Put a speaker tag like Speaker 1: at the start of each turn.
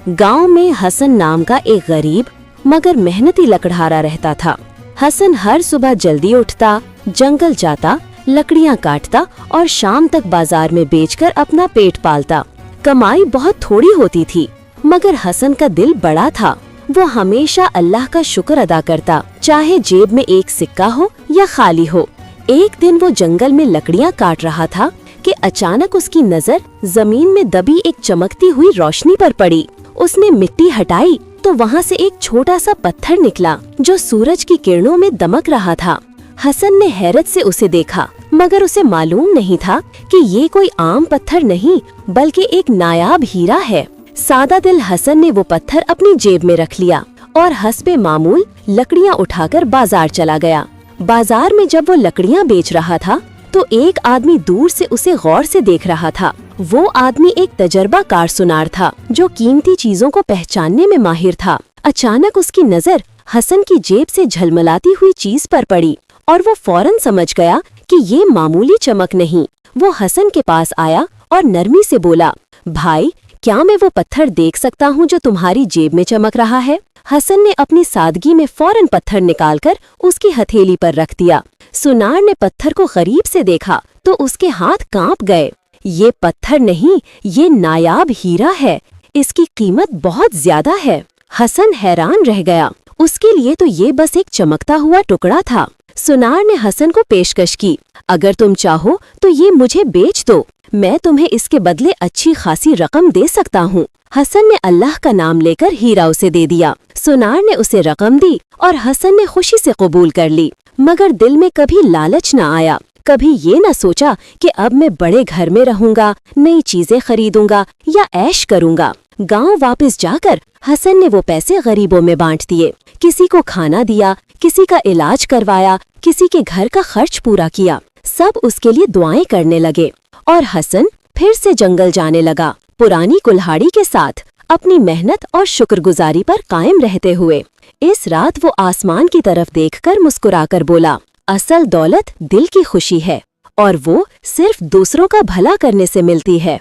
Speaker 1: गांव में हसन नाम का एक गरीब मगर मेहनती लकड़हारा रहता था। हसन हर सुबह जल्दी उठता, जंगल जाता, लकड़ियां काटता और शाम तक बाजार में बेचकर अपना पेट पालता। कमाई बहुत थोड़ी होती थी मगर हसन का दिल बड़ा था। वो हमेशा अल्लाह का शुक्र अदा करता, चाहे जेब में एक सिक्का हो या खाली हो। एक दिन वो जंगल में लकड़ियां काट रहा था कि अचानक उसकी नजर जमीन में दबी एक चमकती हुई रोशनी पर पड़ी। उसने मिट्टी हटाई तो वहाँ से एक छोटा सा पत्थर निकला जो सूरज की किरणों में दमक रहा था। हसन ने हैरत से उसे देखा मगर उसे मालूम नहीं था कि ये कोई आम पत्थर नहीं बल्कि एक नायाब हीरा है। सादा दिल हसन ने वो पत्थर अपनी जेब में रख लिया और हस्बे मामूल लकड़ियाँ उठाकर बाजार चला गया। बाजार में जब वो लकड़ियाँ बेच रहा था तो एक आदमी दूर से उसे गौर से देख रहा था। वो आदमी एक तजर्बाकार सुनार था जो कीमती चीजों को पहचानने में माहिर था। अचानक उसकी नजर हसन की जेब से झलमलाती हुई चीज पर पड़ी और वो फौरन समझ गया कि ये मामूली चमक नहीं। वो हसन के पास आया और नरमी से बोला, भाई क्या मैं वो पत्थर देख सकता हूँ जो तुम्हारी जेब में चमक रहा है? हसन ने अपनी सादगी में फौरन पत्थर निकालकर उसकी हथेली पर रख दिया। सुनार ने पत्थर को करीब से देखा तो उसके हाथ कांप गए। ये पत्थर नहीं, ये नायाब हीरा है। इसकी कीमत बहुत ज्यादा है। हसन हैरान रह गया। उसके लिए तो ये बस एक चमकता हुआ टुकड़ा था। सुनार ने हसन को पेशकश की, अगर तुम चाहो तो ये मुझे बेच दो, मैं तुम्हें इसके बदले अच्छी खासी रकम दे सकता हूँ। हसन ने अल्लाह का नाम लेकर हीरा उसे दे दिया। सुनार ने उसे रकम दी और हसन ने खुशी से कबूल कर ली। मगर दिल में कभी लालच न आया, कभी ये न सोचा कि अब मैं बड़े घर में रहूंगा, नई चीजें खरीदूंगा या ऐश करूंगा। गांव वापस जाकर हसन ने वो पैसे गरीबों में बांट दिए। किसी को खाना दिया, किसी का इलाज करवाया, किसी के घर का खर्च पूरा किया। सब उसके लिए दुआएं करने लगे और हसन फिर से जंगल जाने लगा, पुरानी कुल्हाड़ी के साथ, अपनी मेहनत और शुक्रगुजारी पर कायम रहते हुए। इस रात वो आसमान की तरफ देखकर मुस्कुराकर बोला, असल दौलत दिल की खुशी है और वो सिर्फ दूसरों का भला करने से मिलती है।